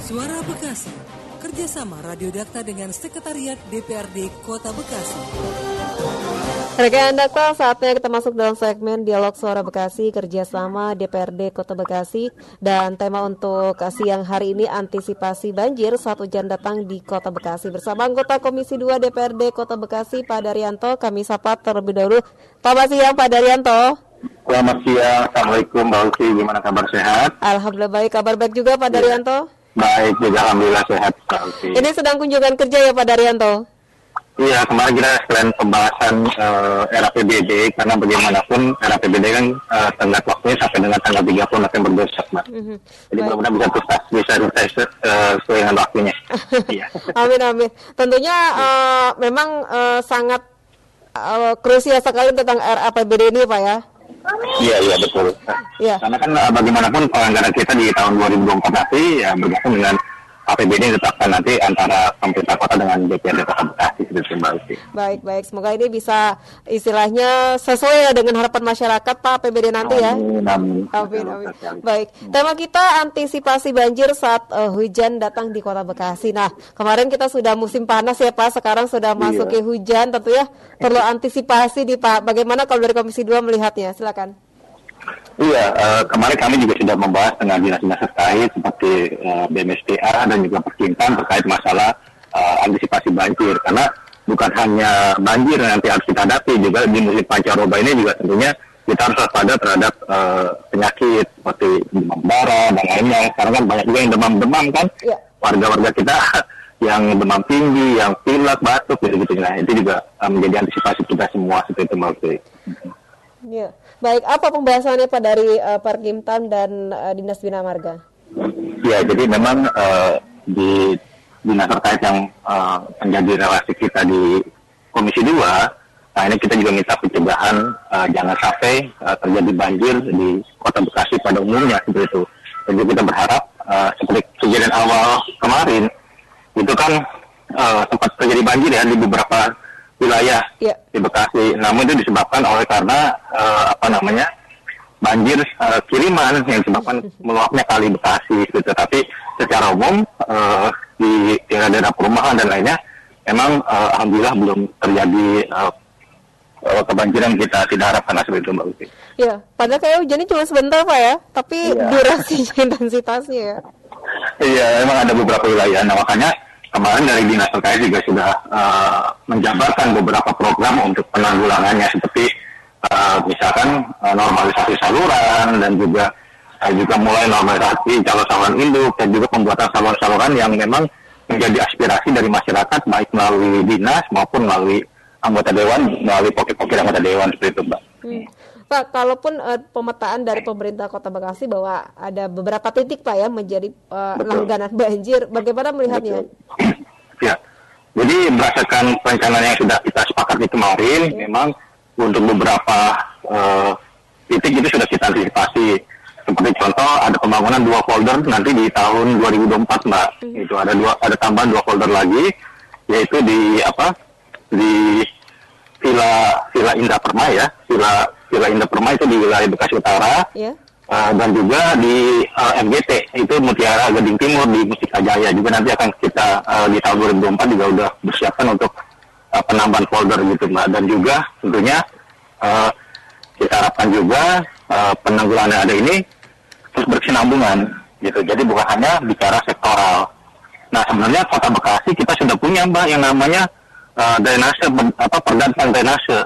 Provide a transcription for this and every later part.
Suara Bekasi, kerjasama Radio Dakta dengan Sekretariat DPRD Kota Bekasi. Rekan Dakta, saatnya kita masuk dalam segmen Dialog Suara Bekasi, kerjasama DPRD Kota Bekasi. Dan tema untuk siang hari ini antisipasi banjir saat hujan datang di Kota Bekasi. Bersama anggota Komisi 2 DPRD Kota Bekasi, Pak Daryanto, kami sapa terlebih dahulu. Selamat siang Pak Daryanto. Selamat siang, Assalamualaikum Mbak Uci, gimana kabar, sehat? Alhamdulillah baik, kabar baik juga Pak Daryanto? Baik juga, Alhamdulillah sehat Mbak Uci. Ini sedang kunjungan kerja ya Pak Daryanto? Iya, kemarin kita selain pembahasan RAPBD, karena bagaimanapun RAPBD kan tenggat waktunya sampai dengan tanggal 30 November besok, Mbak. Jadi mudah-mudahan bisa sesuai dengan waktunya. Iya. Amin. Tentunya memang sangat krusial sekali tentang RAPBD ini Pak ya? Iya betul. Ya. Karena kan bagaimanapun anggaran kita di tahun 2024 nanti ya bergantung dengan APBD yang ditetapkan nanti antara pemerintah kota dengan DPRD Kota Bekasi gitu Mbak Uci. Baik. Semoga ini bisa istilahnya sesuai dengan harapan masyarakat Pak APBD nanti ya. Amin. Baik. Tema kita antisipasi banjir saat hujan datang di Kota Bekasi. Nah, kemarin kita sudah musim panas ya Pak. Sekarang sudah masuki hujan, tentu ya perlu antisipasi nih Pak. Bagaimana kalau dari Komisi 2 melihatnya? Silakan. Iya, kemarin kami juga sudah membahas dengan dinas-dinas terkait seperti BMSPA dan juga Perkintan terkait masalah antisipasi banjir. Karena bukan hanya banjir yang nanti harus kita hadapi, juga di musim pancaroba ini juga tentunya kita harus waspada terhadap penyakit seperti demam berdarah dan lainnya. Sekarang kan banyak juga yang demam kan, warga-warga kita yang demam tinggi, yang pilek, batuk, gitu-gitu. Nah, itu juga menjadi antisipasi kita semua seperti itu, Mbak Uci. Ya. Baik, apa pembahasannya Pak dari Perkintan dan Dinas Bina Marga? Ya, jadi memang di dinas terkait yang menjadi relasi kita di Komisi 2, nah ini kita juga minta pencegahan jangan sampai terjadi banjir di Kota Bekasi pada umumnya seperti itu. Jadi kita berharap seperti kejadian awal kemarin itu kan sempat terjadi banjir ya di beberapa wilayah di Bekasi. Namun itu disebabkan oleh karena banjir kiriman yang disebabkan meluapnya kali Bekasi gitu. Tapi secara umum di daerah-daerah perumahan dan lainnya memang alhamdulillah belum terjadi kebanjiran kita tidak harapkan seperti itu Mbak Uci. Ya, padahal kayak hujannya cuma sebentar Pak ya, tapi durasinya intensitasnya ya. Iya, memang ada beberapa wilayah. Nah makanya kemarin dari dinas terkait juga sudah menjabarkan beberapa program untuk penanggulangannya seperti misalkan normalisasi saluran dan juga mulai normalisasi calon saluran induk dan juga pembuatan saluran-saluran yang memang menjadi aspirasi dari masyarakat baik melalui dinas maupun melalui anggota dewan, melalui pokok-pokok anggota dewan seperti itu Mbak. Pak, kalaupun pemetaan dari pemerintah Kota Bekasi bahwa ada beberapa titik Pak ya menjadi langganan banjir, bagaimana melihatnya? Ya, jadi berdasarkan perencanaan yang sudah kita sepakati kemarin, memang untuk beberapa titik itu sudah kita antisipasi. Seperti contoh ada pembangunan 2 folder nanti di tahun 2024 Mbak. Itu ada tambahan 2 folder lagi, yaitu di Villa Indah Permai ya, Villa Indah Permai itu di wilayah Bekasi Utara, dan juga di MGT itu Mutiara Gading Timur di Mustika Jaya juga nanti akan kita di tahun 2024 juga udah bersiapkan untuk penambahan folder gitu Mbak. Dan juga tentunya kita harapkan juga penanggulangan yang ada ini terus berkesinambungan gitu. Jadi bukan hanya bicara sektoral. Nah sebenarnya Kota Bekasi kita sudah punya Mbak yang namanya drainase, perda tentang drainase.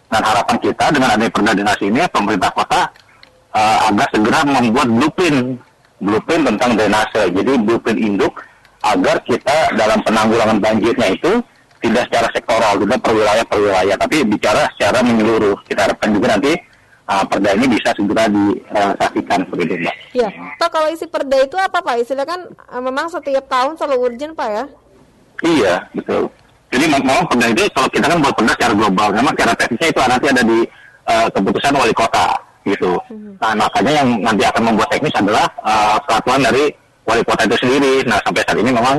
Dan harapan kita dengan adanya perda drainase ini pemerintah kota agar segera membuat blueprint tentang drainase. Jadi blueprint induk agar kita dalam penanggulangan banjirnya itu tidak secara sektoral, tidak per wilayah, tapi bicara secara menyeluruh. Kita harapkan juga nanti perda ini bisa segera direalisasikan seperti itu Mbak. Iya, Pak kalau isi perda itu apa Pak? Istilahnya kan memang setiap tahun selalu urgent Pak ya? Iya, betul. Jadi memang perda itu kalau kita kan buat perda secara global, memang secara teknisnya itu nanti ada di keputusan wali kota gitu. Nah makanya yang nanti akan membuat teknis adalah peraturan dari wali kota itu sendiri. Nah sampai saat ini memang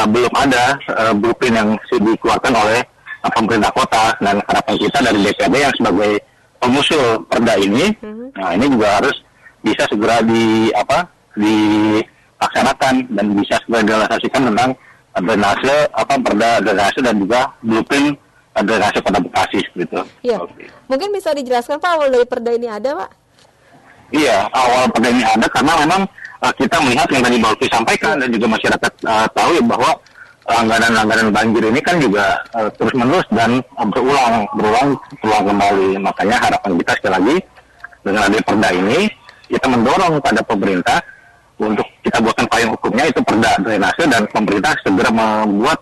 belum ada blueprint yang dikeluarkan oleh pemerintah kota, dan harapan kita dari DPRD yang sebagai pengusul perda ini, nah ini juga harus bisa segera laksanakan dan bisa segera direalisasikan tentang perda drainase dan juga blueprint drainase Kota Bekasi gitu. Iya. Mungkin bisa dijelaskan Pak awal dari perda ini ada Pak? Iya, awal perda ini ada karena memang kita melihat yang tadi Mbak Ulfi sampaikan dan juga masyarakat tahu ya bahwa langganan banjir ini kan juga terus menerus dan berulang kembali. Makanya harapan kita sekali lagi dengan adanya perda ini kita mendorong pada pemerintah untuk kita buatkan payung hukumnya itu perda drainase dan pemerintah segera membuat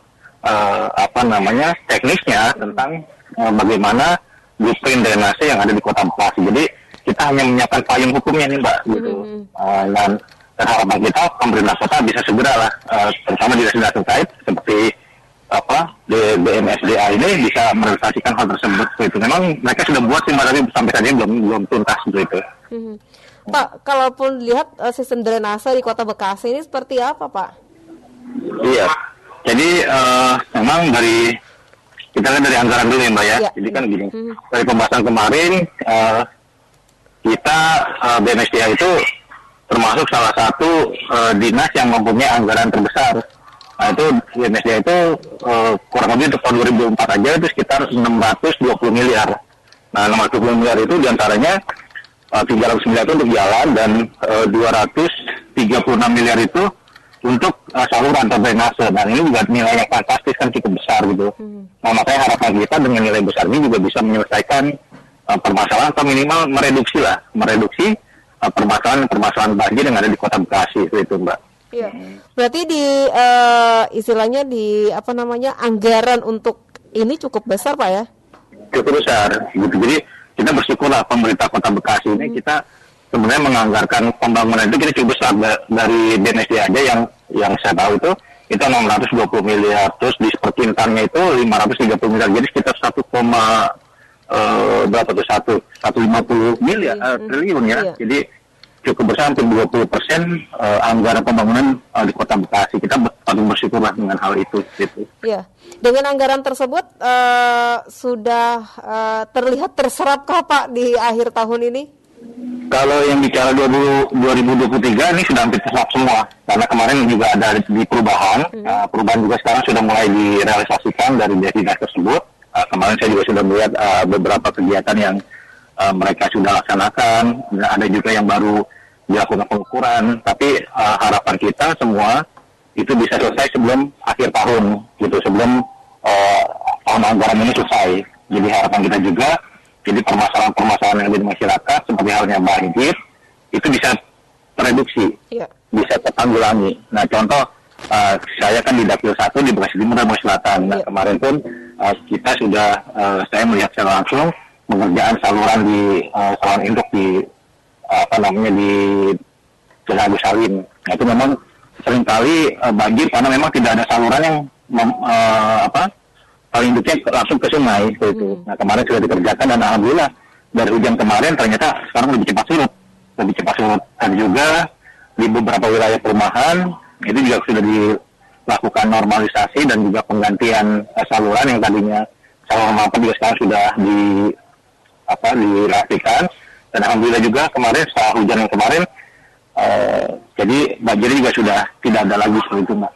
teknisnya tentang bagaimana blueprint drainase yang ada di Kota Bekasi. Jadi kita hanya menyiapkan payung hukumnya nih Mbak gitu. Dan harapan kita pemerintah kota bisa segera lah terutama di dinas terkait seperti di BMSDA ini bisa merealisasikan hal tersebut itu. Memang mereka sudah buat sih tapi sampai saat ini belum tuntas itu. Pak, kalaupun lihat sistem drainase di Kota Bekasi ini seperti apa, Pak? Iya, jadi memang kita kan dari anggaran dulu ya, Mbak ya. Jadi kan gini, dari pembahasan kemarin kita BMSDA itu termasuk salah satu dinas yang mempunyai anggaran terbesar. Nah itu BMSDA itu kurang lebih untuk tahun 2004 aja itu sekitar 620 miliar. Nah 620 miliar itu diantaranya 300 miliar itu untuk jalan dan 236 miliar itu untuk saluran atau drainase. Dan ini juga nilainya fantastis kan cukup besar gitu. Nah makanya harapan kita dengan nilai besar ini juga bisa menyelesaikan permasalahan atau minimal mereduksi permasalahan banjir yang ada di Kota Bekasi itu Mbak. Iya. Berarti istilahnya anggaran untuk ini cukup besar Pak ya? Cukup besar gitu. Jadi kita bersyukurlah pemerintah Kota Bekasi ini kita sebenarnya menganggarkan pembangunan itu kita cukup besar dari BMSD aja yang saya tahu itu 620 miliar, terus di perkintannya itu 530 miliar, jadi sekitar 150 miliar triliun ya. Iya. Jadi cukup besar, hampir 20% anggaran pembangunan di Kota Bekasi. Kita patut bersyukurlah dengan hal itu. Gitu. Iya. Dengan anggaran tersebut sudah terlihat terserapkah Pak di akhir tahun ini? Kalau yang bicara 2023 ini sudah hampir terserap semua. Karena kemarin juga ada di perubahan. Perubahan juga sekarang sudah mulai direalisasikan dari dinas tersebut. Kemarin saya juga sudah melihat beberapa kegiatan yang mereka sudah laksanakan. Ada juga yang baru dilakukan pengukuran. Tapi harapan kita semua itu bisa selesai sebelum akhir tahun, gitu. Sebelum tahun anggaran ini selesai. Jadi harapan kita juga, jadi permasalahan-permasalahan yang ada di masyarakat seperti halnya banjir itu bisa tereduksi, bisa tertanggulangi. Nah contoh, saya kan di Dapil 1 di Bekasi Timur dan Bekasi Selatan. Nah kemarin pun kita sudah, saya melihat secara langsung pengerjaan saluran induk di di Jalan Agus Salim. Nah itu memang seringkali banjir karena memang tidak ada saluran yang induknya langsung ke sungai itu. Nah kemarin sudah dikerjakan dan alhamdulillah dari hujan kemarin ternyata sekarang lebih cepat surut. Dan juga di beberapa wilayah perumahan itu juga sudah dilakukan normalisasi dan juga penggantian saluran yang tadinya saluran mampet juga sekarang sudah dirapikan. Dan alhamdulillah juga kemarin setelah hujan yang kemarin jadi banjir juga sudah tidak ada lagi seperti itu Mbak.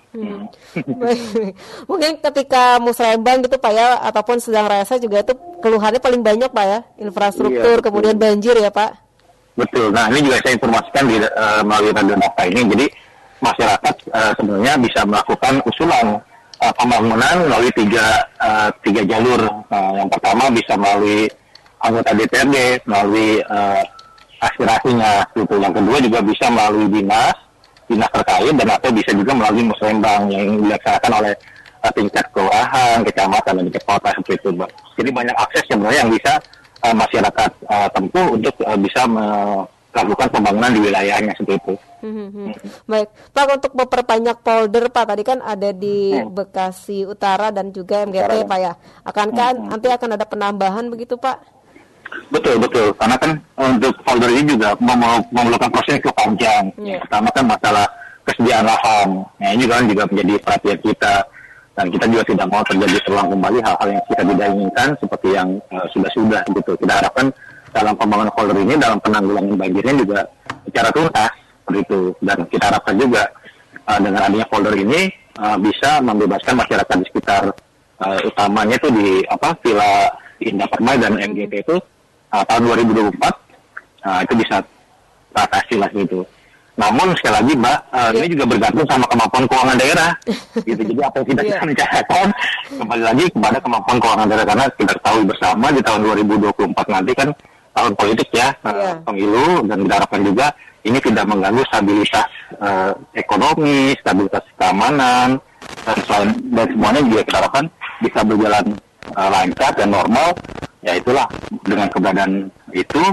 Mungkin ketika musrembang gitu Pak ya, ataupun sedang rasa juga itu keluhannya paling banyak Pak ya, infrastruktur kemudian banjir ya Pak. Betul. Nah ini juga saya informasikan melalui Radio Data ini. Jadi masyarakat sebenarnya bisa melakukan usulan pembangunan melalui tiga jalur. Yang pertama bisa melalui anggota DPRD, melalui aspirasinya gitu. Yang kedua juga bisa melalui dinas terkait dan atau bisa juga melalui musrembang yang dilaksanakan oleh tingkat kelurahan, kecamatan dan tingkat kota seperti itu, Mbak. Jadi banyak akses sebenarnya yang bisa masyarakat tempuh untuk bisa melakukan pembangunan di wilayahnya seperti itu. Baik, Pak, untuk memperbanyak polder Pak, tadi kan ada di Bekasi Utara dan juga MGT Pak ya. Akankah nanti akan ada penambahan begitu Pak? Betul. Karena kan untuk folder ini juga memerlukan proses yang panjang. Pertama kan masalah kesediaan lahan. Nah ini kan juga menjadi perhatian kita. Dan kita juga tidak mau terjadi terulang kembali hal-hal yang kita tidak inginkan seperti yang sudah gitu. Kita harapkan dalam pembangunan folder ini, dalam penanggulangan banjirnya juga secara tuntas seperti itu. Dan kita harapkan juga dengan adanya folder ini bisa membebaskan masyarakat di sekitar utamanya itu di Villa Indah Permai dan MGT itu tahun 2024 itu bisa teratasi lah gitu. Namun sekali lagi Mbak, ini juga bergantung sama kemampuan keuangan daerah. Gitu. Jadi apa yang kita bisa bicarakan kembali lagi kepada kemampuan keuangan daerah, karena kita ketahui bersama di tahun 2024 nanti kan tahun politik ya, pemilu, dan diharapkan juga ini tidak mengganggu stabilitas ekonomi, stabilitas keamanan, dan semuanya juga kita harapkan bisa berjalan lancar dan normal. Ya itulah, dengan keberadaan itu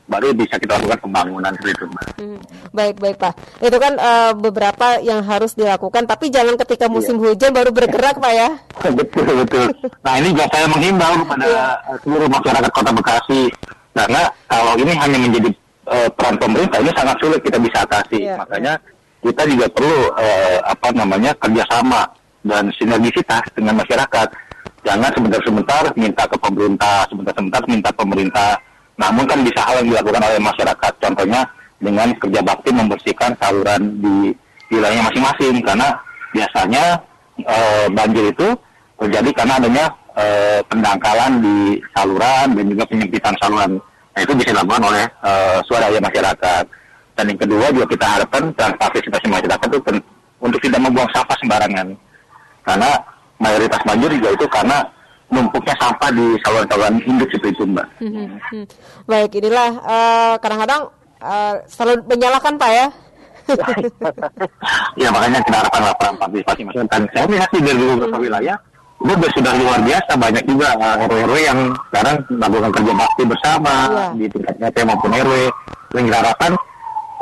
baru bisa kita lakukan pembangunan seperti itu, Mbak. Baik Pak. Itu kan beberapa yang harus dilakukan, tapi jangan ketika musim hujan baru bergerak Pak ya. Betul. Nah ini juga saya menghimbau kepada seluruh masyarakat Kota Bekasi, karena kalau ini hanya menjadi peran pemerintah, ini sangat sulit kita bisa atasi. Makanya kita juga perlu kerjasama dan sinergisitas dengan masyarakat. Jangan sebentar-sebentar minta ke pemerintah, sebentar-sebentar minta pemerintah. Namun kan bisa hal yang dilakukan oleh masyarakat. Contohnya dengan kerja bakti membersihkan saluran di wilayahnya masing-masing. Karena biasanya banjir itu terjadi karena adanya pendangkalan di saluran dan juga penyempitan saluran. Nah itu bisa dilakukan oleh swadaya masyarakat. Dan yang kedua juga kita harapkan dan partisipasi masyarakat itu untuk tidak membuang sampah sembarangan. Karena mayoritas banjir juga itu karena numpuknya sampah di saluran-saluran induk seperti itu, Mbak. Baik, inilah kadang-kadang selalu menyalahkan Pak ya. Ya makanya kita harapkan laporan partisipasi masyarakat. Dan saya melihat dari beberapa wilayah itu sudah luar biasa, banyak juga RW yang sekarang melakukan kerja bakti bersama di tingkat RT maupun RW. Yang kita harapkan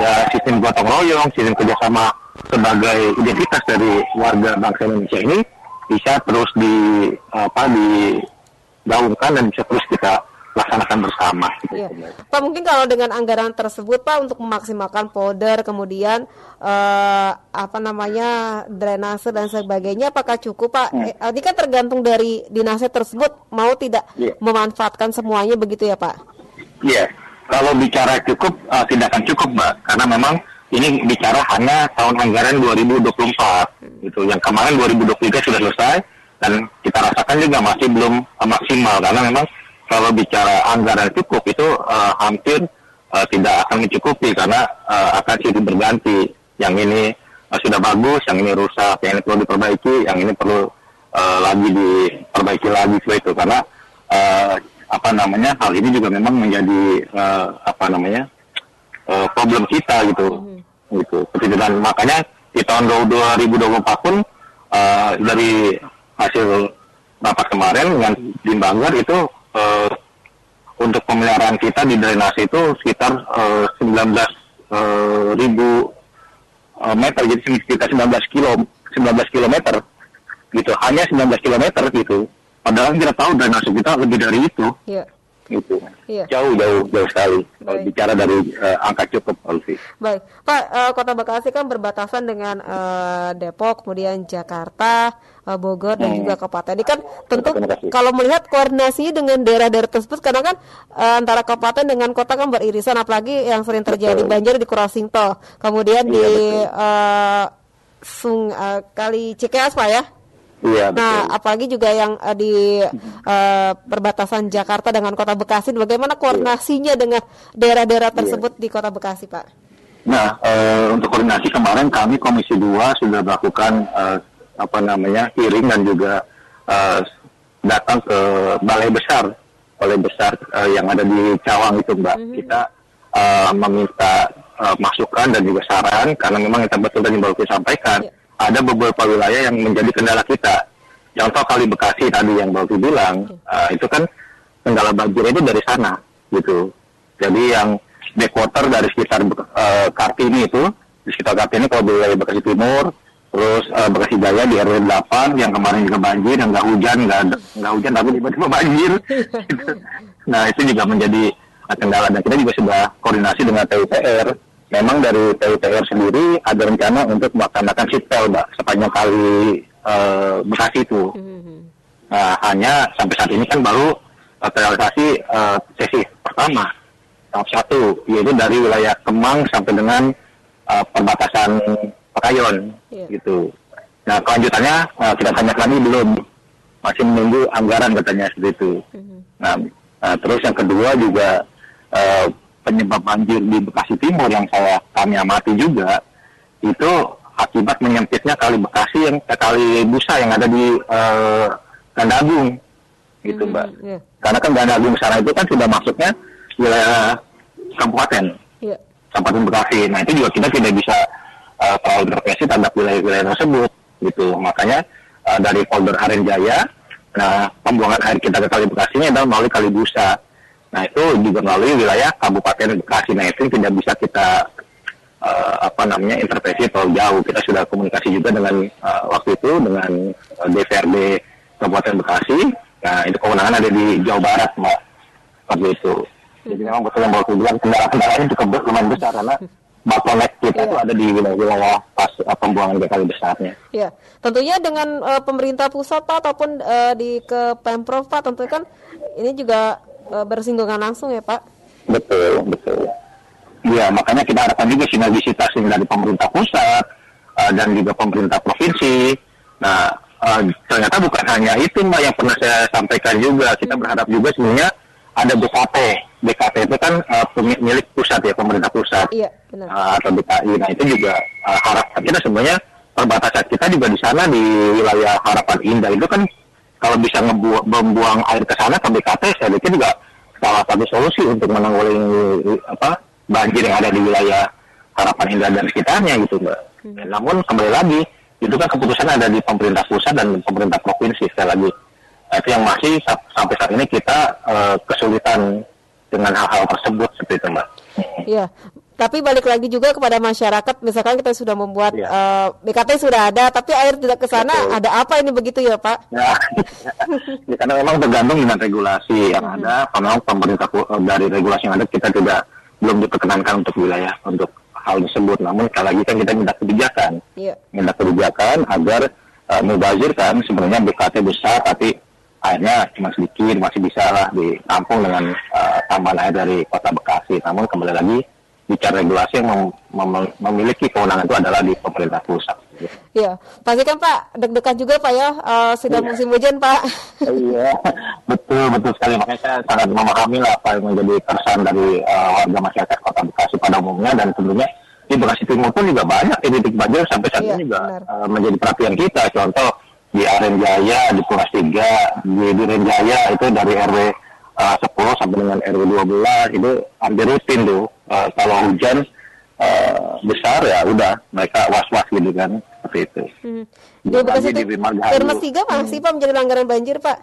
ya sistem gotong royong, sistem kerjasama sebagai identitas dari warga bangsa Indonesia ini bisa terus digaungkan dan bisa terus kita laksanakan bersama. Pak, mungkin kalau dengan anggaran tersebut Pak untuk memaksimalkan polder, kemudian drainase dan sebagainya, apakah cukup Pak? Ini kan tergantung dari dinasnya tersebut mau tidak memanfaatkan semuanya begitu ya Pak? Iya, kalau bicara cukup tidak akan cukup Mbak, karena memang ini bicara hanya tahun anggaran 2024 gitu. Yang kemarin 2023 sudah selesai dan kita rasakan juga masih belum maksimal, karena memang kalau bicara anggaran cukup itu hampir tidak akan mencukupi, karena akan silih berganti. Yang ini sudah bagus, yang ini rusak, yang ini perlu diperbaiki, yang ini perlu lagi diperbaiki lagi seperti itu. Karena hal ini juga memang menjadi problem kita gitu. Dan makanya di tahun 2024 pun dari hasil rapat kemarin dengan tim Banggar itu untuk pemeliharaan kita di drainase itu sekitar 19.000 meter, jadi sekitar 19 kilometer gitu, hanya 19 kilometer gitu. Padahal kita tahu drainase kita lebih dari itu. Gitu. Jauh sekali kalau bicara dari angka cukup, Alfi. Baik, Pak, Kota Bekasi kan berbatasan dengan Depok, kemudian Jakarta, Bogor dan juga Kabupaten. Ini kan tentu kalau melihat koordinasinya dengan daerah-daerah tersebut, karena kan antara kabupaten dengan kota kan beririsan, apalagi yang sering terjadi banjir di Kurasingto, kemudian di Kali Cikeas Pak ya. Nah, apalagi juga yang di perbatasan Jakarta dengan Kota Bekasi, bagaimana koordinasinya dengan daerah-daerah tersebut di Kota Bekasi, Pak? Nah, untuk koordinasi kemarin kami Komisi 2 sudah melakukan hearing dan juga datang ke balai besar yang ada di Cawang itu, Mbak. Kita meminta masukan dan juga saran, karena memang kita betul tadi baru disampaikan. Ada beberapa wilayah yang menjadi kendala kita. Contoh Kali Bekasi tadi yang baru bilang, itu kan kendala banjir itu dari sana, gitu. Jadi yang backwater dari sekitar Kartini itu, di sekitar Kartini kalau di wilayah Bekasi Timur, terus Bekasi Jaya di RW 8 yang kemarin juga banjir, yang nggak hujan tapi tiba-tiba banjir. Nah itu juga menjadi kendala, dan kita juga sudah koordinasi dengan PUPR. Memang dari PUPR sendiri ada rencana untuk melaksanakan sipel, Mbak, sepanjang Kali Bekasi itu. Nah, hanya sampai saat ini kan baru terrealisasi sesi pertama, tahap 1, yaitu dari wilayah Kemang sampai dengan perbatasan Pekayon, gitu. Nah, kelanjutannya kita tanya lagi belum, masih menunggu anggaran katanya seperti itu. Nah, terus yang kedua juga penyebab banjir di Bekasi Timur yang kami amati juga itu akibat menyempitnya kali Bekasi kali Busa yang ada di Ganda Agung, gitu Mbak. Karena kan Ganda Agung sana itu kan sudah masuknya wilayah kabupaten, Kabupaten Bekasi. Nah itu juga kita tidak bisa terlalu intervensi terhadap wilayah-wilayah tersebut, gitu. Makanya dari polder Aren Jaya, nah pembuangan air kita ke Kali Bekasinya adalah melalui Kali Busa. Nah itu juga melalui wilayah Kabupaten Bekasi. Nah itu tidak bisa kita intervensi terlalu jauh. Kita sudah komunikasi juga dengan waktu itu dengan DPRD Kabupaten Bekasi. Nah itu kewenangan ada di Jawa Barat, Mbak. Seperti itu. Jadi memang betul yang baru bilang kendala-kendalanya cukup lumayan besar karena bottleneck kita itu ada di wilayah pas pembuangan kali besarnya. Ya, tentunya dengan pemerintah pusat Pak ataupun di ke Pemprov Pak, tentu kan ini juga bersinggungan langsung ya Pak. Betul. Ya, makanya kita harapkan juga sinergisitas dari pemerintah pusat dan juga pemerintah provinsi. Nah, ternyata bukan hanya itu Mbak yang pernah saya sampaikan juga. Kita berharap juga sebenarnya ada BKT. BKT itu kan milik pusat ya, pemerintah pusat. Iya, benar. Atau DKI. Nah, itu juga harapan kita sebenarnya perbatasan kita juga di sana di wilayah Harapan Indah itu kan kalau bisa membuang air ke sana ke BKT, saya pikir juga salah satu solusi untuk menanggulangi banjir yang ada di wilayah Harapan Indah dan sekitarnya gitu Mbak. Namun kembali lagi itu kan keputusan ada di pemerintah pusat dan pemerintah provinsi sekali lagi. Nah, itu yang masih sampai saat ini kita kesulitan dengan hal-hal tersebut seperti itu Mbak. Iya. Tapi balik lagi juga kepada masyarakat, misalkan kita sudah membuat BKT sudah ada, tapi air tidak ke sana, ada apa ini begitu ya Pak? Ya, karena memang tergantung dengan regulasi yang ada, karena pemerintah dari regulasi yang ada kita belum diperkenankan untuk wilayah untuk hal tersebut. Namun sekali lagi kan kita minta kebijakan agar mubazir kan sebenarnya BKT besar tapi airnya cuma sedikit, masih bisa lah ditampung dengan tambahan air dari Kota Bekasi. Namun kembali lagi bicara regulasi yang memiliki kewenangan itu adalah di pemerintah pusat. Iya, pasti kan Pak deg-degan juga Pak ya, sudah musim hujan Pak. Iya, betul sekali. Makanya saya sangat memahami lah apa yang menjadi keresahan dari warga masyarakat Kota Bekasi pada umumnya, dan tentunya di Bekasi Timur pun juga banyak titik banjir sampai saat ini juga menjadi perhatian kita. Contoh di Aren Jaya, di Puras 3, di Duren Jaya itu dari RW 10 sampai dengan RW 12 itu hampir rutin tuh. Kalau hujan besar ya udah mereka was-was gitu kan, seperti itu. Di Bekasi itu Purnas 3 masih Pak menjadi langganan banjir Pak?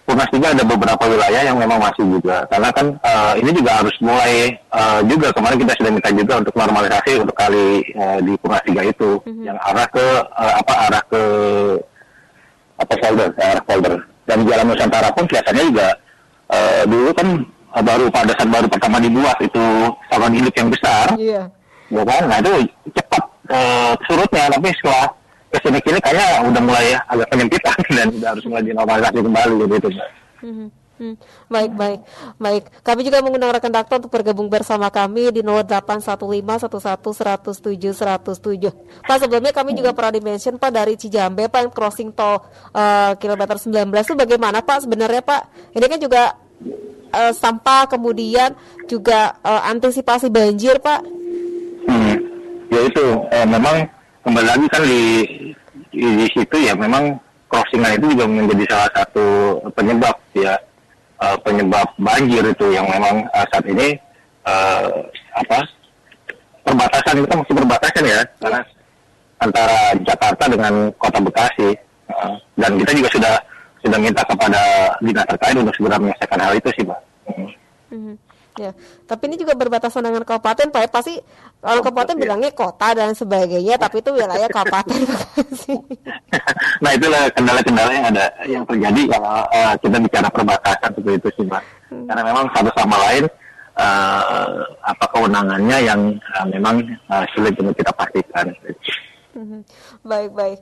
Purnas 3 ada beberapa wilayah yang memang masih juga, karena kan ini juga harus mulai juga kemarin kita sudah minta juga untuk normalisasi untuk kali di Purnas 3 itu yang arah ke folder dan Jalan Nusantara pun kelihatannya juga dulu kan baru pada saat baru pertama dibuat itu saluran induk yang besar, ya kan? Nah itu cepat surutnya, tapi setelah kesini kayaknya udah mulai agak penyempitan dan udah harus mulai dinormalisasi kembali gitu. Baik. Kami juga mengundang rekan Dakta untuk bergabung bersama kami di 0815110707. Pak, sebelumnya kami juga pernah dimention Pak dari Cijambe Pak yang crossing tol kilometer 19 itu bagaimana Pak sebenarnya Pak? Ini kan juga sampah kemudian juga antisipasi banjir Pak. Ya itu memang kembali lagi kan di situ ya memang crossingan itu juga menjadi salah satu penyebab ya penyebab banjir itu yang memang saat ini perbatasan kita masih perbatasan ya karena antara Jakarta dengan Kota Bekasi dan kita juga sudah minta kepada dinas terkait untuk segera menyelesaikan hal itu sih Pak. Ya, tapi ini juga berbatasan dengan kabupaten Pak. Pasti kalau kabupaten bilangnya kota dan sebagainya, tapi itu wilayah kabupaten. Nah itulah kendala-kendala yang ada yang terjadi kalau kita bicara perbatasan seperti itu sih Pak. Karena memang satu sama lain kewenangannya yang memang sulit untuk kita pastikan. Baik.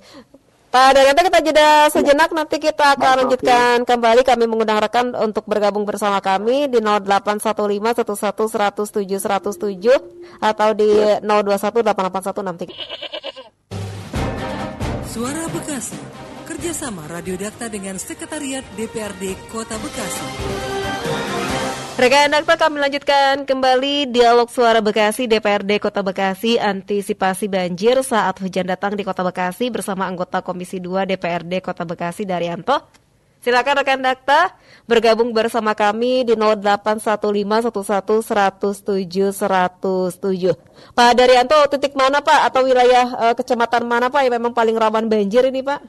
Pak, dan nanti kita jeda sejenak, nanti kita akan lanjutkan kembali. Kami mengundang rekan untuk bergabung bersama kami di 081511100707 atau di 02188163. Suara Bekasi, kerjasama Radio Dakta dengan Sekretariat DPRD Kota Bekasi. Rekan Dakta, kami lanjutkan kembali dialog Suara Bekasi DPRD Kota Bekasi antisipasi banjir saat hujan datang di Kota Bekasi bersama anggota Komisi 2 DPRD Kota Bekasi Daryanto. Silakan rekan Dakta bergabung bersama kami di 081511107107. Pak Daryanto, titik mana Pak atau wilayah kecamatan mana Pak yang memang paling rawan banjir ini Pak?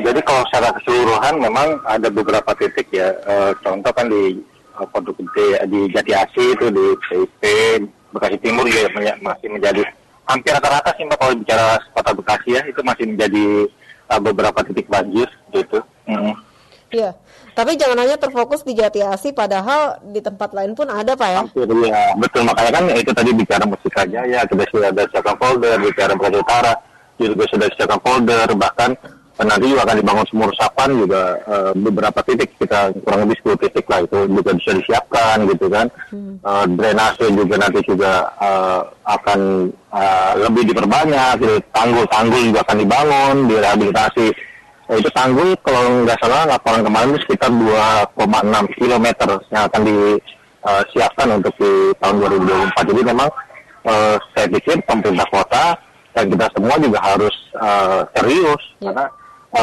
Jadi kalau secara keseluruhan memang ada beberapa titik ya. Contoh kan di Pondok Gede, di Jatiasi itu, di PIP, Bekasi Timur juga masih menjadi hampir rata-rata sih Mbak kalau bicara Kota Bekasi ya, itu masih menjadi beberapa titik banjir gitu. Iya, tapi jangan hanya terfokus di Jatiasi, padahal di tempat lain pun ada Pak ya? Hampir ya, betul. Makanya kan itu tadi bicara Mustika Jaya, kita sudah ada siapkan folder, bicara Bekasi Utara, juga sudah siapkan folder, bahkan nanti juga akan dibangun sumur resapan juga beberapa titik, kita kurang lebih 10 titik lah itu juga bisa disiapkan gitu kan. Drainase juga nanti juga akan lebih diperbanyak, gitu. Tanggul juga akan dibangun, direhabilitasi. Itu tanggul kalau nggak salah laporan kemarin itu sekitar 2,6 km yang akan disiapkan untuk di tahun 2024. Jadi memang saya pikir pemerintah kota dan kita semua juga harus serius karena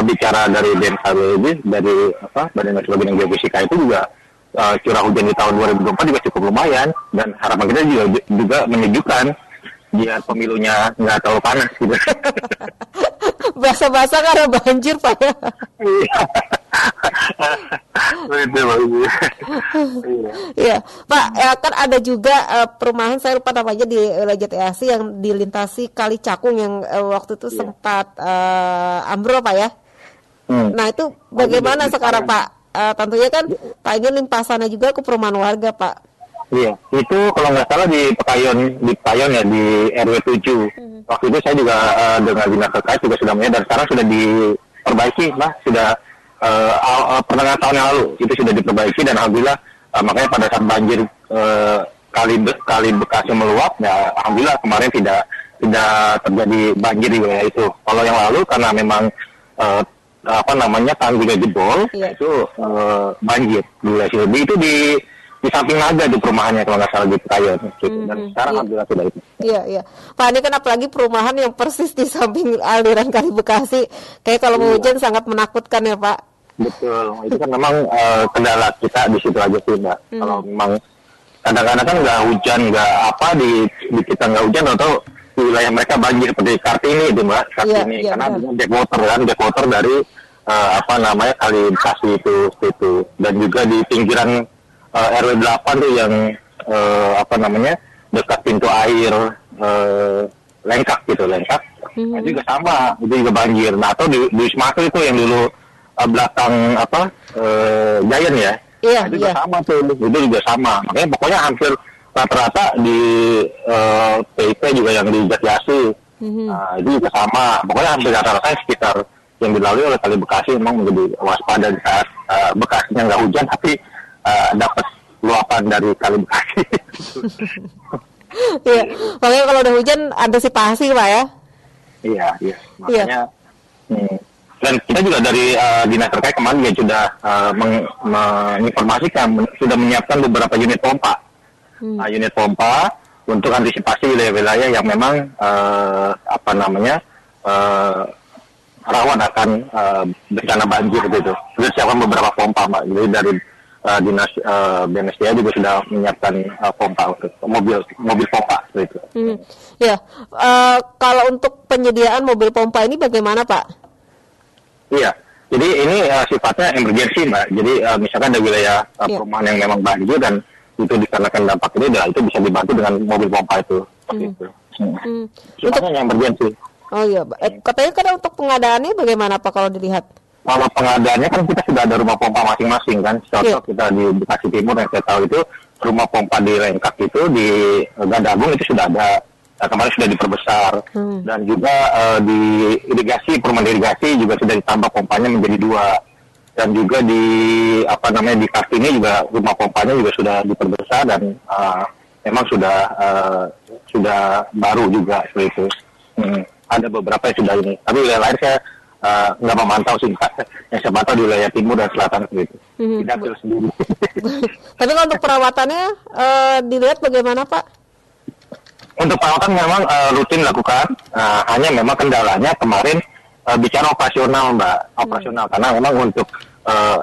bicara dari BMKG, dari Badan Meteorologi dan Geofisika itu juga curah hujan di tahun 2024 juga cukup lumayan dan harapan kita juga menyejukkan biar pemilunya nggak terlalu panas gitu. Basah-basah karena banjir Pak ya. Iya Pak, ya kan ada juga perumahan, saya lupa namanya, di wilayah Jatiasi yang dilintasi Kali Cakung yang waktu itu sempat ambrol Pak ya. Nah itu bagaimana sekarang Pak? Tentunya kan Pak ingin limpasannya juga ke perumahan warga Pak. Iya, itu kalau nggak salah di Pekayon ya, di RW 7. Waktu itu saya juga dengan dinas terkait juga sudah melihat dan sekarang sudah diperbaiki lah, sudah pertengahan tahun yang lalu itu sudah diperbaiki dan alhamdulillah makanya pada saat banjir kali Bekasi meluap, ya alhamdulillah kemarin tidak terjadi banjir di wilayah itu. Kalau yang lalu karena memang tanggulnya jebol, itu banjir di wilayah itu di samping Naga di perumahannya kalau nggak salah di Pekayon gitu. Dan sekarang alhamdulillah sudah itu. Iya. Pak, ini kan apalagi perumahan yang persis di samping aliran Kali Bekasi. Kayak kalau mau hujan sangat menakutkan ya Pak. Betul, itu kan memang kendala kita di situ aja sih Mbak. Kalau memang kadang-kadang kan nggak hujan, nggak apa di kita nggak hujan atau di wilayah mereka banjir seperti Kartini itu Mbak. Kartini karena backwater dari Kali Bekasi itu dan juga di pinggiran RW 8 tuh yang dekat pintu air Lengkak. Itu juga sama, itu juga banjir. Nah, atau di Wisma Atlet itu yang dulu belakang Giant ya. Itu juga sama tuh, itu juga sama. Makanya pokoknya hampir rata-rata di PIP juga yang di Jatiasi. Itu juga sama. Pokoknya hampir rata-rata sekitar yang dilalui oleh Kali Bekasi memang menjadi waspada di saat Bekasinya nggak hujan tapi dapat luapan dari Kali Bekasi. Iya, makanya kalau udah hujan antisipasi Pak ya. Iya. Makanya dan kita juga dari dinas terkait kemarin ya sudah menginformasikan sudah menyiapkan beberapa unit pompa. Unit pompa untuk antisipasi wilayah-wilayah yang memang rawan akan bencana banjir gitu. Sudah siapkan beberapa pompa Mbak. Jadi dari dinas BNSDA juga sudah menyiapkan pompa untuk mobil pompa gitu. Ya, kalau untuk penyediaan mobil pompa ini bagaimana Pak? Iya, jadi ini sifatnya emergency Mbak. Jadi misalkan ada wilayah perumahan yang memang banjir dan itu dikarenakan dampak ini, itu bisa dibantu dengan mobil pompa itu. Itu. Sifatnya emergency. Oh iya, katanya kan untuk pengadaannya bagaimana Pak kalau dilihat? Kalau pengadaannya kan kita sudah ada rumah pompa masing-masing kan. Contoh kita di Bekasi Timur yang saya tahu itu rumah pompa di Lengkak itu, di Gandagung itu sudah ada. Kemarin sudah diperbesar dan juga di perumahan irigasi juga sudah ditambah pompanya menjadi 2 dan juga di di Kartini juga rumah pompanya juga sudah diperbesar dan memang sudah baru juga seperti itu. ada beberapa yang sudah ini. Tapi wilayah lain saya nggak memantau sih, Pak. Yang saya pantau di wilayah timur dan selatan gitu. Tidak ambil sendiri. Tapi kalau untuk perawatannya dilihat bagaimana, Pak? Untuk perawatan memang rutin dilakukan. Hanya memang kendalanya kemarin bicara operasional, Mbak. Operasional karena memang untuk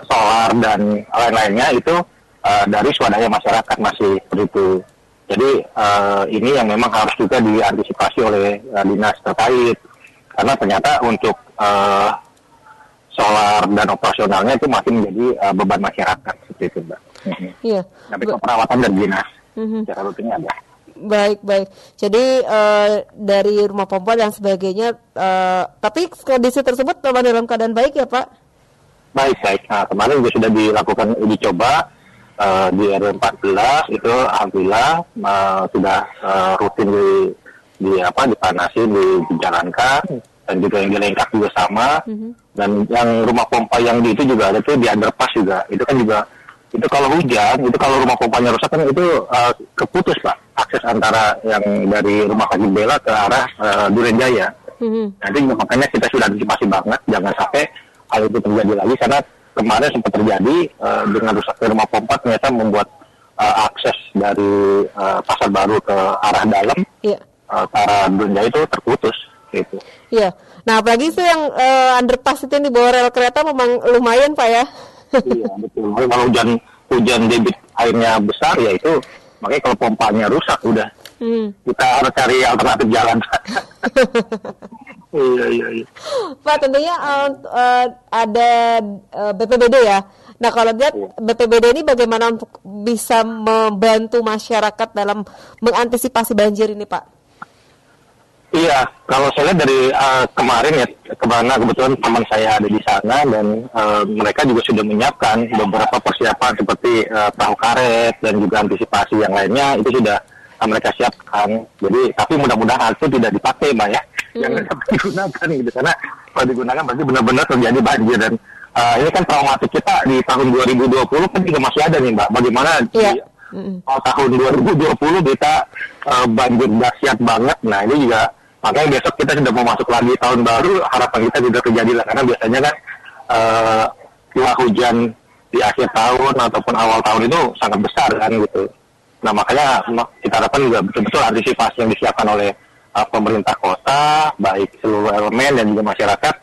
solar dan lain-lainnya itu dari swadaya masyarakat masih seperti itu. Jadi ini yang memang harus juga diantisipasi oleh dinas terkait. Karena ternyata untuk solar dan operasionalnya itu masih menjadi beban masyarakat seperti itu, Mbak. Iya. Tapi perawatan dari dinas secara rutinnya ada. Baik. Jadi dari rumah pompa dan sebagainya, tapi kondisi tersebut dalam keadaan baik ya, Pak? Baik. Nah, kemarin juga sudah dilakukan uji coba di RW 14 itu alhamdulillah sudah rutin dipanasin, dijalankan, dan juga yang dilengkap juga sama. Dan yang rumah pompa yang di itu juga ada tuh di underpass juga. Itu kan juga itu kalau hujan, itu kalau rumah pompanya rusak kan itu keputus, Pak, akses antara yang dari rumah Haji Bela ke arah Duren Jaya. Nanti makanya kita sudah antisipasi banget jangan sampai hal itu terjadi lagi, karena kemarin sempat terjadi dengan rusaknya rumah pompa ternyata membuat akses dari Pasar Baru ke arah dalam, ke arah Duren Jaya itu terputus gitu. Iya. Nah, apalagi itu yang underpass itu yang di bawah rel kereta memang lumayan, Pak ya. Iya, betul. Kalau hujan debit airnya besar ya itu, makanya kalau pompanya rusak udah kita harus cari alternatif jalan. Iya. Pak, tentunya ada BPBD ya. Nah, kalau lihat BPBD ini bagaimana untuk bisa membantu masyarakat dalam mengantisipasi banjir ini, Pak? Iya, kalau saya lihat dari kemarin ya, kebetulan teman saya ada di sana dan mereka juga sudah menyiapkan beberapa persiapan seperti perahu karet dan juga antisipasi yang lainnya itu sudah mereka siapkan. Jadi, tapi mudah-mudahan itu tidak dipakai, Mbak ya, jangan sampai digunakan gitu, karena kalau digunakan berarti benar-benar terjadi banjir. Dan ini kan traumatik kita di tahun 2020 kan juga masih ada nih, Mbak. Bagaimana di tahun 2020 kita banjir dahsyat banget. Nah, ini juga makanya besok kita sudah mau masuk lagi tahun baru, harapan kita tidak terjadi lah, karena biasanya kan curah hujan di akhir tahun ataupun awal tahun itu sangat besar kan gitu. Nah, makanya kita harapkan juga betul-betul antisipasi yang disiapkan oleh pemerintah kota, baik seluruh elemen dan juga masyarakat,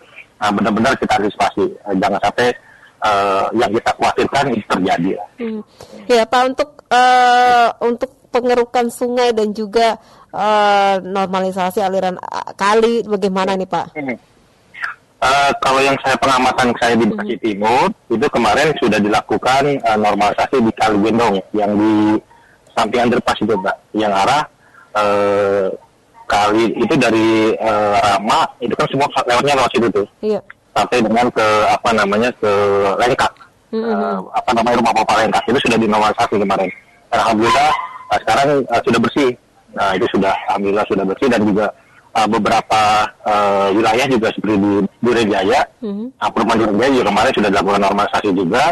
benar-benar kita antisipasi, jangan sampai yang kita khawatirkan itu terjadi. Ya, Pak, untuk pengerukan sungai dan juga normalisasi aliran kali bagaimana nih, Pak? Kalau yang pengamatan saya di Bekasi Timur itu kemarin sudah dilakukan normalisasi di Kali Gendong yang di samping underpass itu, Mbak, yang arah kali itu dari Rama itu kan semua lewatnya lewat situ tuh. Iya. Sampai dengan ke ke Lengkak. Rumah pompa Lengkak itu sudah dinormalisasi kemarin. Alhamdulillah sekarang sudah bersih. Nah, itu sudah alhamdulillah sudah bersih, dan juga beberapa wilayah juga seperti di Duren Jaya, perumahan Duren Jaya juga kemarin sudah dilakukan normalisasi juga,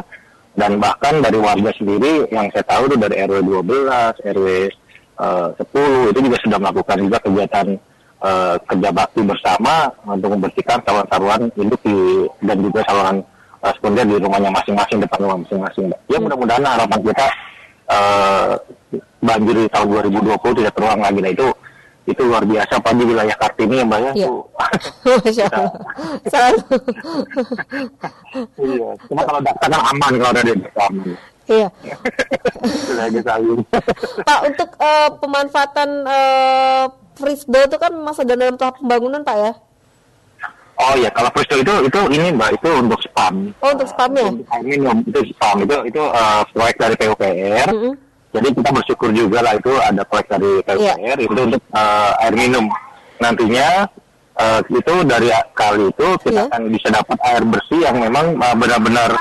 dan bahkan dari warga sendiri yang saya tahu itu dari RW 12, RW 10 itu juga sudah melakukan juga kegiatan kerja bakti bersama untuk membersihkan saluran-saluran induk dan juga saluran sekunder di rumahnya masing-masing, depan rumah masing-masing. Ya, mudah-mudahan harapan kita banjir di tahun 2020 tidak terulang lagi. Nah, itu luar biasa, apalagi wilayah Kartini ya, Mbak ya. Masya Allah. Selalu. Iya, cuma kalau data kan aman, kalau ada data aman. Iya. Pak, untuk pemanfaatan Frisbee itu kan masih dalam tahap pembangunan, Pak ya? Oh ya, kalau Frisbee itu ini, Mbak, itu untuk spam. Oh, untuk spamnya? Air minum itu spam, itu proyek dari PUPR. Jadi kita bersyukur juga lah itu ada proyek dari PUPR itu untuk air minum. Nantinya itu dari kali itu kita akan bisa dapat air bersih yang memang benar-benar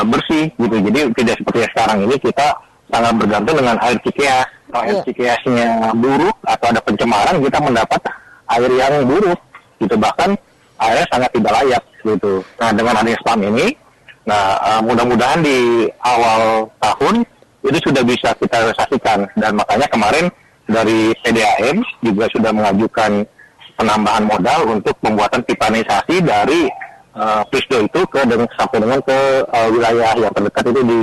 bersih gitu. Jadi tidak seperti sekarang ini kita sangat bergantung dengan air Cikeas. Kalau air Cikeasnya buruk atau ada pencemaran, kita mendapat air yang buruk gitu, bahkan airnya sangat tidak layak gitu. Nah, dengan adanya spam ini, mudah-mudahan di awal tahun itu sudah bisa kita realisasikan, dan makanya kemarin dari PDAM juga sudah mengajukan penambahan modal untuk pembuatan pipanisasi dari Prisdo itu sampai dengan ke wilayah yang terdekat itu di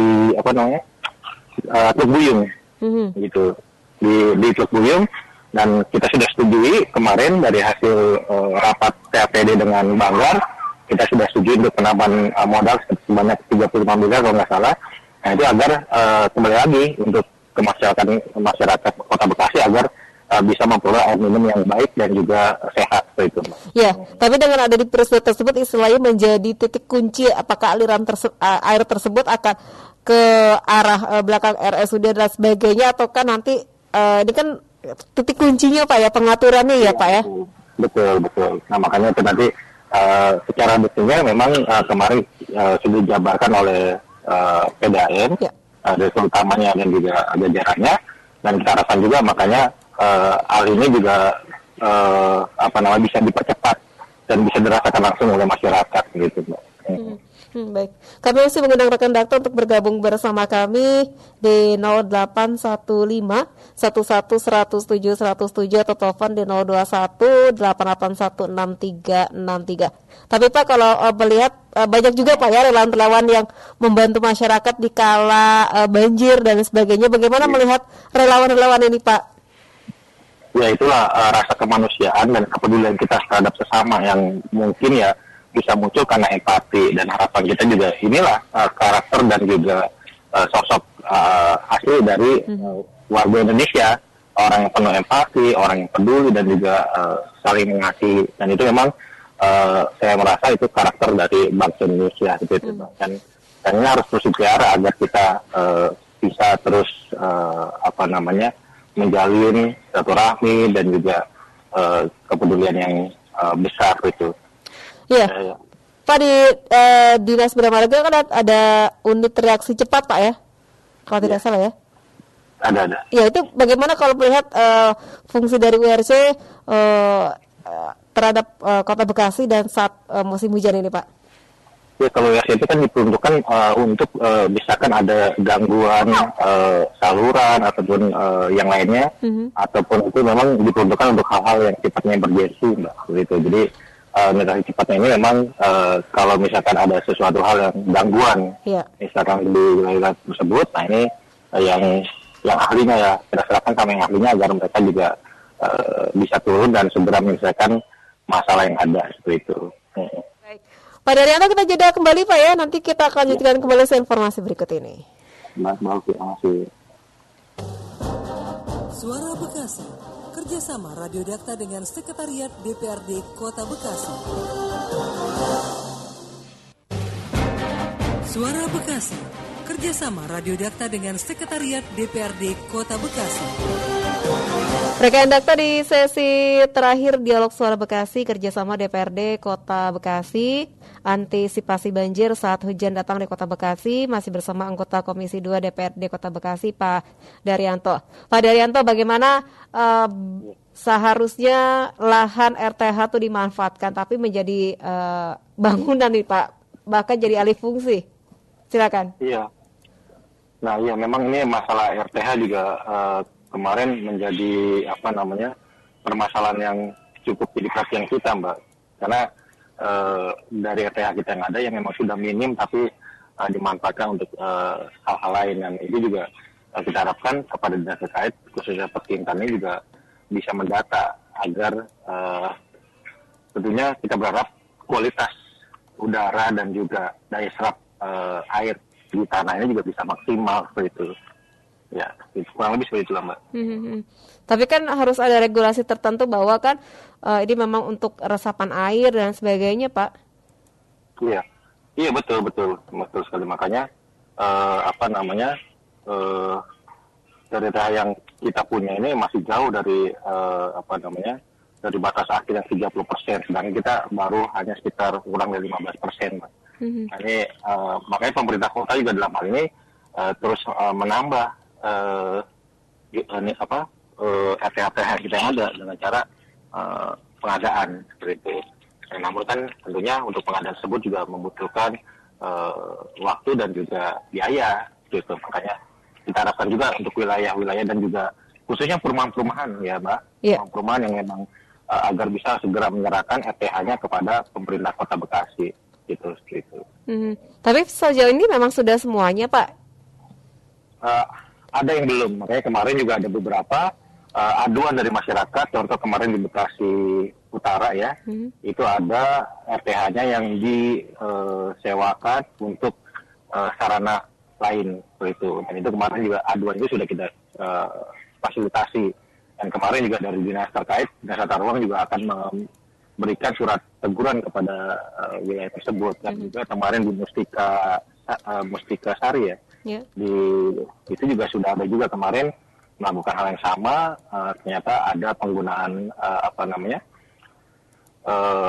Teluk Buyung, gitu, di Teluk Buyung. Dan kita sudah setujui kemarin dari hasil rapat TAPD dengan Banggar, kita sudah setuju untuk penambahan modal sebanyak 35 miliar kalau nggak salah. Nah itu agar kembali lagi untuk ke masyarakat Kota Bekasi agar bisa memperoleh air minum yang baik dan juga sehat seperti itu. Ya, tapi dengan ada di peristiwa tersebut istilahnya menjadi titik kunci apakah aliran air tersebut akan ke arah belakang RSUD dan sebagainya ataukah nanti ini kan titik kuncinya Pak ya, pengaturannya ya Pak ya? Betul. Nah makanya itu nanti secara detailnya memang kemarin sudah dijabarkan oleh PDAM, direktur utamanya dan juga jajarannya, dan kita harapkan juga makanya hal ini juga bisa dipercepat dan bisa dirasakan langsung oleh masyarakat gitu Mbak. Baik, kami masih mengundang rekan Dakta untuk bergabung bersama kami di 0815 11 107 107 atau telepon di 021 881 6363. Tapi Pak, kalau melihat banyak juga Pak ya relawan-relawan yang membantu masyarakat di kala banjir dan sebagainya. Bagaimana melihat relawan-relawan ini Pak? Ya itulah rasa kemanusiaan dan kepedulian kita terhadap sesama yang mungkin ya bisa muncul karena empati, dan harapan kita juga inilah karakter dan juga sosok asli dari warga Indonesia, orang yang penuh empati, orang yang peduli dan juga saling mengasihi, dan itu memang saya merasa itu karakter dari bangsa Indonesia gitu. Dan ini harus terus dipelihara agar kita bisa terus menjalin silaturahmi dan juga kepedulian yang besar itu. Iya, Pak, di Dinas Bina Marga kan ada unit reaksi cepat Pak ya, kalau tidak salah ya? Ada. Ya, itu bagaimana kalau melihat fungsi dari URC terhadap Kota Bekasi dan saat musim hujan ini Pak? Ya, kalau URC itu kan diperuntukkan untuk misalkan ada gangguan saluran ataupun yang lainnya, ataupun itu memang diperuntukkan untuk hal-hal yang sifatnya emergency Mbak, gitu. Jadi migrasi cepatnya ini memang kalau misalkan ada sesuatu hal yang gangguan, misalkan di wilayah tersebut, nah ini yang ahlinya ya, kita serahkan sama yang ahlinya agar mereka juga bisa turun dan segera menyelesaikan masalah yang ada seperti itu. Baik. Pak Daryanto, kita jeda kembali Pak ya, nanti kita akan lanjutkan kembali informasi berikut ini. Baik, terima kasih. Suara Bekasi, kerjasama Radio Dakta dengan Sekretariat DPRD Kota Bekasi. Suara Bekasi, kerjasama Radio Dakta dengan Sekretariat DPRD Kota Bekasi. Rekan Dakta, di sesi terakhir Dialog Suara Bekasi kerjasama DPRD Kota Bekasi, antisipasi banjir saat hujan datang di Kota Bekasi, masih bersama anggota Komisi 2 DPRD Kota Bekasi, Pak Daryanto. Pak Daryanto, bagaimana seharusnya lahan RTH itu dimanfaatkan, tapi menjadi bangunan nih Pak, bahkan jadi alih fungsi? Silakan. Iya. Nah, iya memang ini masalah RTH juga kemarin menjadi permasalahan yang cukup jadi perhatian kita Mbak, karena dari RTH kita yang ada yang memang sudah minim tapi dimanfaatkan untuk hal-hal lain, dan ini juga kita harapkan kepada dinas terkait khususnya Pertintan ini juga bisa mendata agar tentunya kita berharap kualitas udara dan juga daya serap air di tanah ini juga bisa maksimal seperti itu. Ya, kurang lebih seperti itulah Mbak. Tapi kan harus ada regulasi tertentu bahwa kan ini memang untuk resapan air dan sebagainya, Pak. Iya betul sekali. Makanya dari data yang kita punya ini masih jauh dari dari batas akhir yang 30%, sedangkan kita baru hanya sekitar kurang dari 15%, Mbak. Nah, ini makanya pemerintah kota juga dalam hal ini terus menambah RTH kita yang ada dengan cara pengadaan seperti itu. Namun kan tentunya untuk pengadaan tersebut juga membutuhkan waktu dan juga biaya gitu. Makanya kita harapkan juga untuk wilayah-wilayah dan juga khususnya perumahan-perumahan ya Mbak, perumahan yang memang agar bisa segera menyerahkan RTH-nya kepada pemerintah Kota Bekasi gitu. Tapi sejauh ini memang sudah semuanya, Pak? Ada yang belum, makanya kemarin juga ada beberapa aduan dari masyarakat. Contoh kemarin di Bekasi Utara ya, itu ada RTH-nya yang disewakan untuk sarana lain itu. Dan itu kemarin juga aduan itu sudah kita fasilitasi. Dan kemarin juga dari dinas terkait, Dinas Tata Ruang juga akan memberikan surat teguran kepada wilayah tersebut. Dan juga kemarin di Mustika Sari ya, itu juga sudah ada juga kemarin melakukan hal yang sama. Ternyata ada penggunaan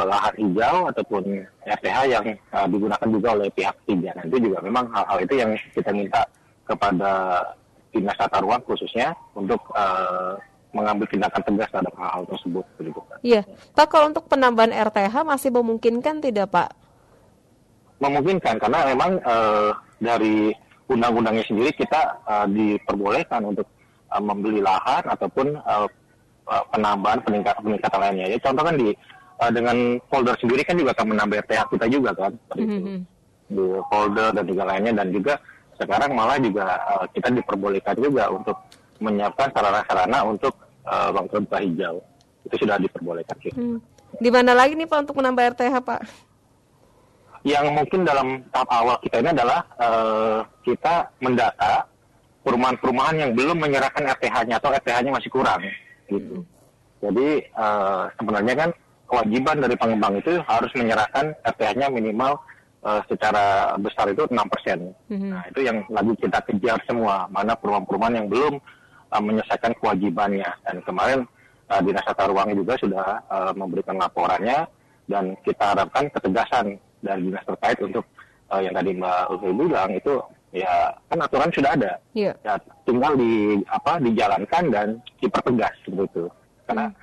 lahan hijau ataupun RTH yang digunakan juga oleh pihak ketiga. Nah, itu juga memang hal-hal itu yang kita minta kepada Dinas Tata Ruang khususnya untuk mengambil tindakan tegas terhadap hal-hal tersebut. Iya, Pak, kalau untuk penambahan RTH masih memungkinkan tidak, Pak? Memungkinkan, karena memang dari undang-undangnya sendiri kita diperbolehkan untuk membeli lahan ataupun penambahan peningkatan lainnya. Ya, contoh kan dengan folder sendiri kan juga akan menambah RTH kita juga kan, di folder dan juga lainnya, dan juga sekarang malah juga kita diperbolehkan juga untuk menyiapkan sarana-sarana untuk ruang terbuka hijau. Itu sudah diperbolehkan. Di mana lagi nih Pak untuk menambah RTH, Pak? Yang mungkin dalam tahap awal kita ini adalah kita mendata perumahan-perumahan yang belum menyerahkan RTH-nya atau RTH-nya masih kurang. Gitu. Jadi sebenarnya kan kewajiban dari pengembang itu harus menyerahkan RTH-nya minimal secara besar itu 6%. Nah, itu yang lagi kita kejar semua, mana perumahan-perumahan yang belum menyelesaikan kewajibannya. Dan kemarin Dinas Tata Ruang juga sudah memberikan laporannya, dan kita harapkan ketegasan dari dinas terkait untuk yang tadi Mbak Ulfi bilang itu ya kan aturan sudah ada. Ya, tinggal dijalankan dan dipertegas begitu. Karena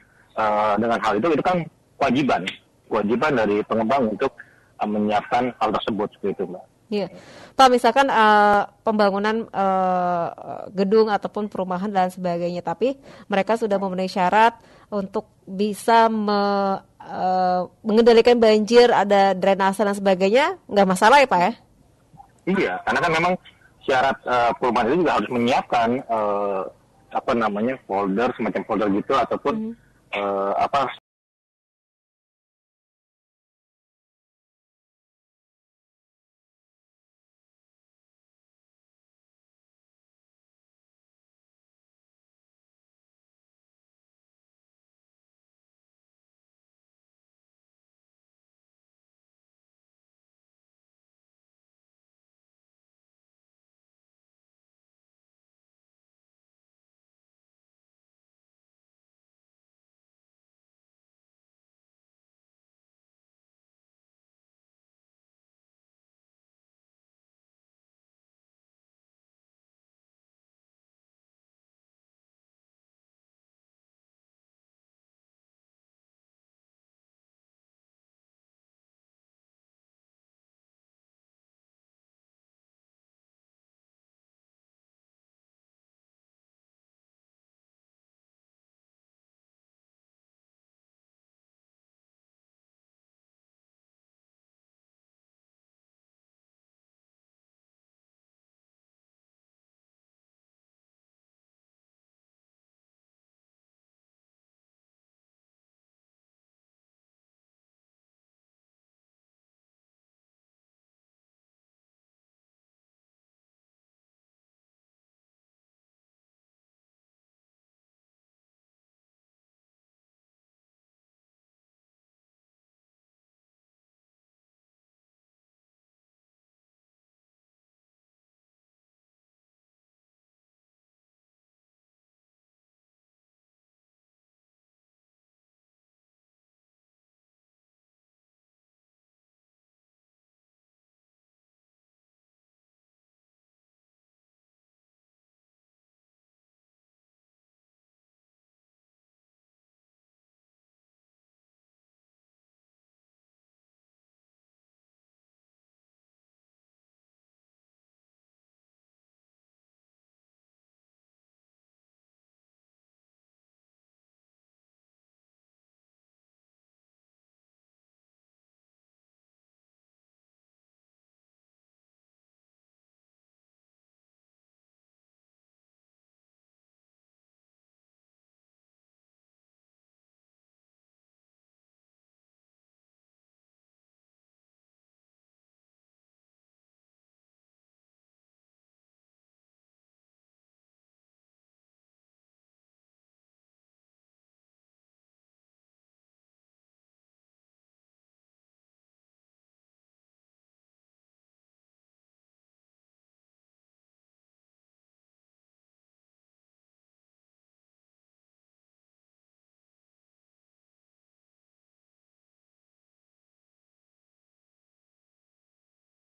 dengan hal itu kan kewajiban dari pengembang untuk menyiapkan hal tersebut seperti itu, Mbak. Iya, Pak, misalkan pembangunan gedung ataupun perumahan dan sebagainya, tapi mereka sudah memenuhi syarat untuk bisa mengendalikan banjir, ada drainase dan sebagainya, nggak masalah ya Pak ya? Iya, karena kan memang syarat perumahan itu juga harus menyiapkan folder, semacam folder gitu ataupun